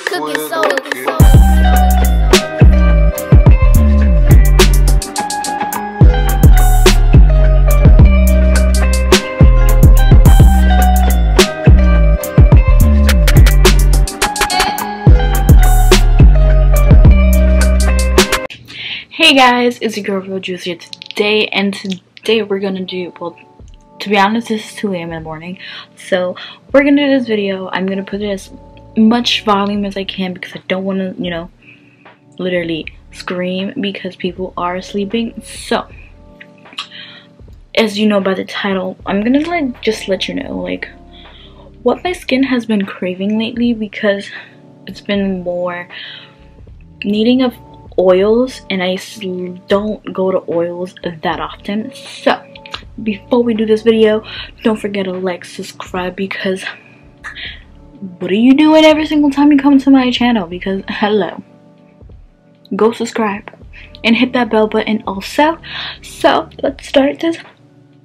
Cooking soda. Hey guys, it's your girl Real Juice here today, and today we're gonna do, well, to be honest, this is 2 AM in the morning, so we're gonna do this video. I'm gonna put it as much volume as I can because I don't want to, you know, literally scream because people are sleeping. So, as you know by the title, I'm gonna just let you know what my skin has been craving lately, because it's been more needing of oils, and I don't go to oils that often. So before we do this video, don't forget to like, subscribe, because what are you doing every single time you come to my channel? Because hello, go subscribe and hit that bell button also. So let's start this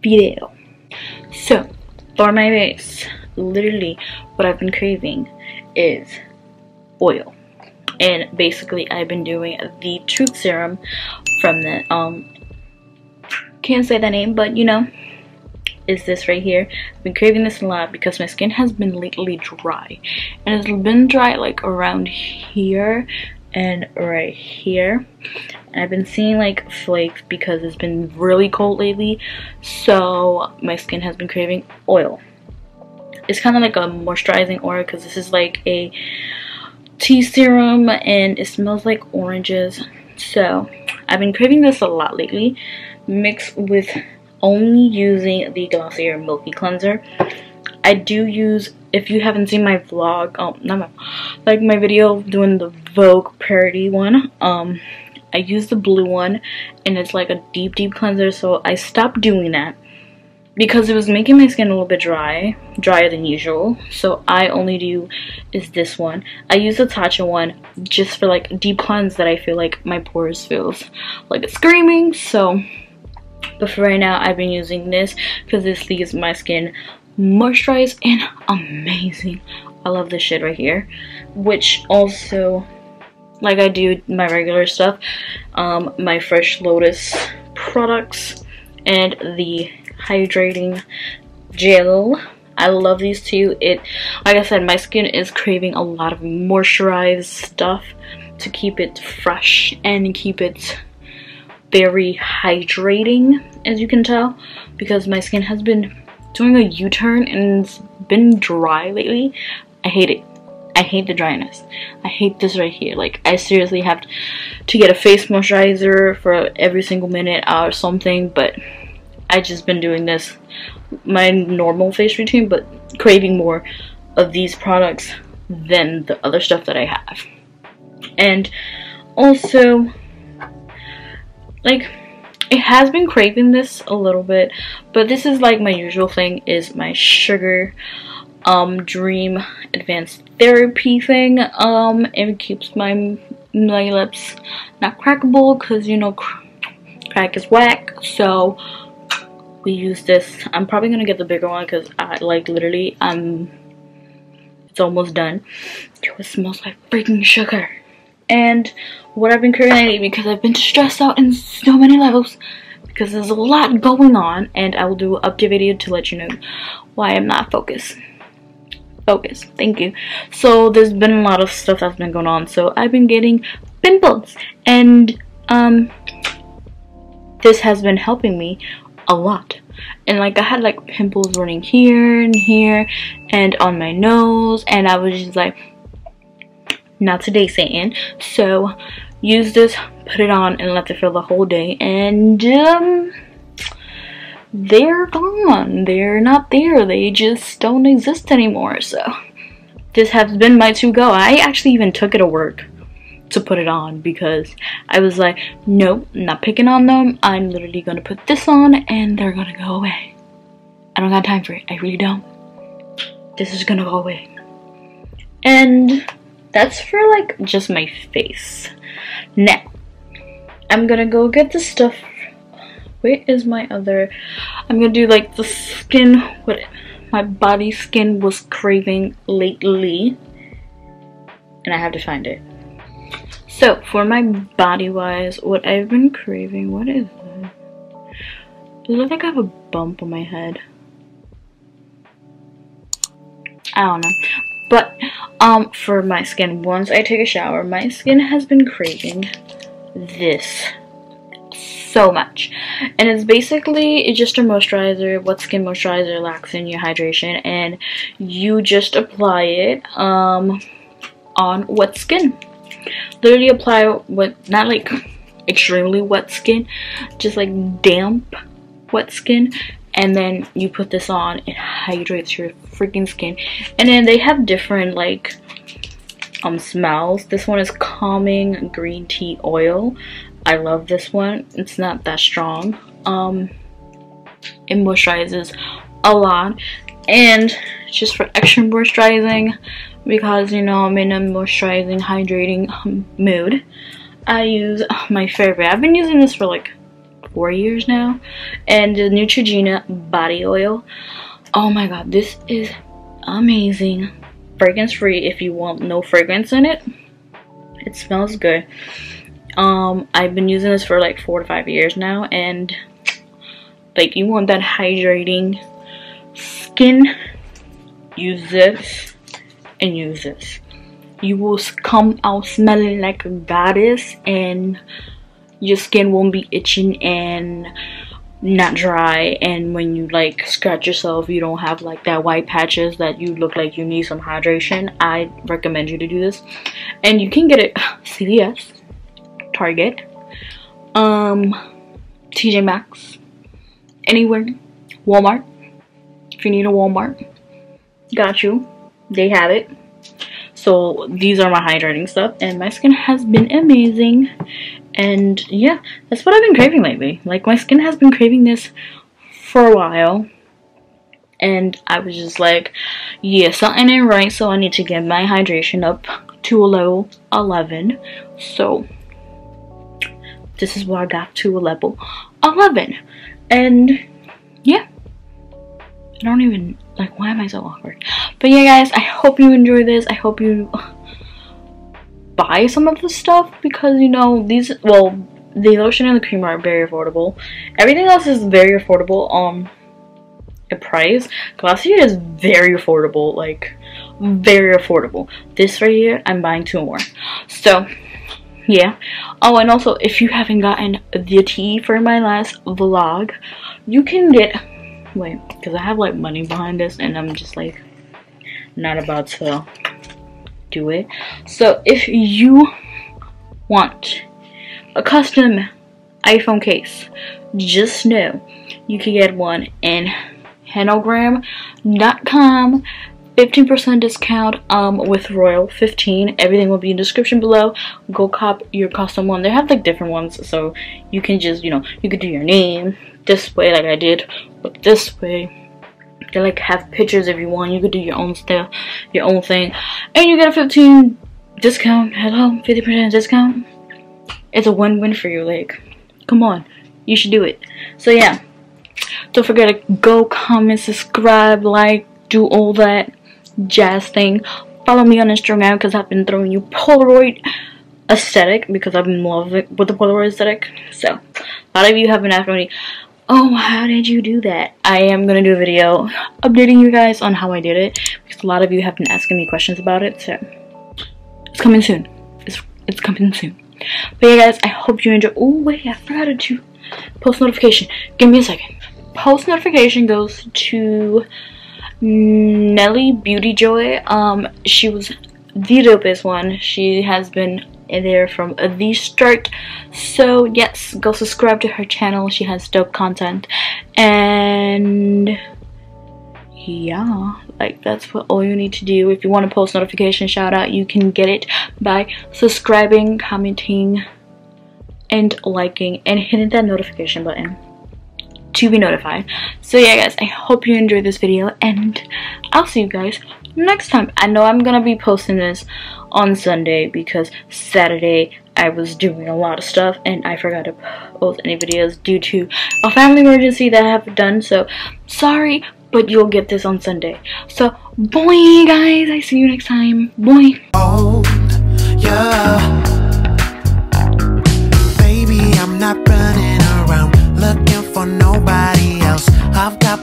video. So for my base, literally what I've been craving is oil. And basically I've been doing the Truth Serum from the can't say that name, but you know, is this right here. I've been craving this a lot because my skin has been lately dry, and it's been dry like around here and right here, and I've been seeing like flakes because it's been really cold lately, so my skin has been craving oil. It's kind of like a moisturizing oil because this is like a tea serum and it smells like oranges. So I've been craving this a lot lately, mixed with only using the Glossier Milky Cleanser. I do use, if you haven't seen my vlog, like my video doing the Vogue parody one, I use the blue one, and it's like a deep cleanser. So I stopped doing that because it was making my skin a little bit drier than usual. So I only do is this one. I use the Tatcha one just for like deep cleanse that I feel like my pores feels like it's screaming. So, but for right now, I've been using this because this leaves my skin moisturized and amazing. I love this shit right here, which also, like I do my regular stuff, my Fresh Lotus products and the hydrating gel. I love these two. Like I said, my skin is craving a lot of moisturized stuff to keep it fresh and keep it very hydrating, as you can tell, because my skin has been doing a U-turn and it's been dry lately. I hate it. I hate the dryness. I hate this right here. Like, I seriously have to get a face moisturizer for every single minute or something, but I just been doing this, my normal face routine, but craving more of these products than the other stuff that I have. And also, like, it has been craving this a little bit, but this is like my usual thing, is my Sugar Dream Advanced Therapy thing. It keeps my lips not crackable, because you know crack is whack. So we use this. I'm probably gonna get the bigger one because I like literally it's almost done. It smells like freaking sugar. And what I've been craving lately, because I've been stressed out in so many levels because there's a lot going on, and I will do an update video to let you know why I'm not focused. Thank you. So there's been a lot of stuff that's been going on, so I've been getting pimples, and this has been helping me a lot. And like, I had like pimples running here and here and on my nose, and I was just like, not today, Satan. So use this, put it on, and let it fill the whole day, and they're gone. They're not there. They just don't exist anymore. So this has been my to-go. I actually even took it to work to put it on because I was like, nope, not picking on them. I'm literally gonna put this on and they're gonna go away. I don't got time for it. I really don't. This is gonna go away. And that's for like just my face. Now I'm gonna go get the stuff. Where is my other? I'm gonna do like the skin, what my body skin was craving lately. and I have to find it. So for my body wise, what I've been craving, what is that? It looks like I have a bump on my head. I don't know. But for my skin, once I take a shower, my skin has been craving this so much. And it's just a moisturizer. Wet skin moisturizer lacks in your hydration, and you just apply it on wet skin. Literally apply with not like extremely wet skin, just like damp wet skin, and then you put this on. It hydrates your freaking skin. And then they have different like smells. This one is calming green tea oil. I love this one. It's not that strong. It moisturizes a lot, and just for extra moisturizing, because you know I'm in a moisturizing, hydrating mood, I use my favorite. I've been using this for like 4 years now, and the Neutrogena body oil. Oh my god, this is amazing. Fragrance free if you want no fragrance in it. It smells good. I've been using this for like 4 to 5 years now, and like you want that hydrating skin, use this and use this. You will come out smelling like a goddess, and your skin won't be itching and not dry, and when you like scratch yourself, you don't have like that white patches that you look like you need some hydration. I recommend you to do this, and you can get it CVS, Target, TJ Maxx, anywhere, Walmart. If you need a Walmart, got you, they have it. So these are my hydrating stuff, and my skin has been amazing. And yeah, that's what I've been craving lately. Like my skin has been craving this for a while, and I was just like, yeah, something ain't right, so I need to get my hydration up to a level 11. So this is why I got to a level 11. And yeah, I don't even like, why am I so awkward? But yeah guys, I hope you enjoy this. I hope you buy some of the stuff, because you know these, well, the lotion and the cream are very affordable. Everything else is very affordable a price. Glossier is very affordable, like very affordable. This right here, I'm buying 2 more. So yeah. Oh, and also if you haven't gotten the tea for my last vlog, you can get, wait, because I have like money behind this and I'm just like not about to do it. So if you want a custom iPhone case, just know you can get one in henogram.com. 15% discount with Royal 15. Everything will be in the description below. Go cop your custom one. They have like different ones, so you can just, you know, you could do your name this way like I did, but this way. They like have pictures if you want. You could do your own stuff, your own thing, and you get a 15 discount. Hello, 50% discount. It's a win-win for you. Like, come on, you should do it. So yeah, don't forget to go comment, subscribe, like, do all that jazz thing. Follow me on Instagram, because I've been throwing you Polaroid aesthetic, because I've been in love with the Polaroid aesthetic. So a lot of you have been asking me, oh, how did you do that? I am gonna do a video updating you guys on how I did it, because a lot of you have been asking me questions about it. So it's coming soon. It's coming soon. But yeah guys, I hope you enjoy. Oh wait, I forgot to post notification. Give me a second. Post notification goes to Nelly Beauty Joy. She was the dopest one. She has been there from the start. So yes, go subscribe to her channel. She has dope content. And yeah, like that's what all you need to do. If you want to post notification shout out, you can get it by subscribing, commenting, and liking, and hitting that notification button to be notified. So yeah guys, I hope you enjoyed this video, and I'll see you guys next time. I know I'm gonna be posting this on Sunday, because Saturday I was doing a lot of stuff and I forgot to post any videos due to a family emergency that I have done. So sorry, but you'll get this on Sunday. So boy guys, I see you next time. Boy. not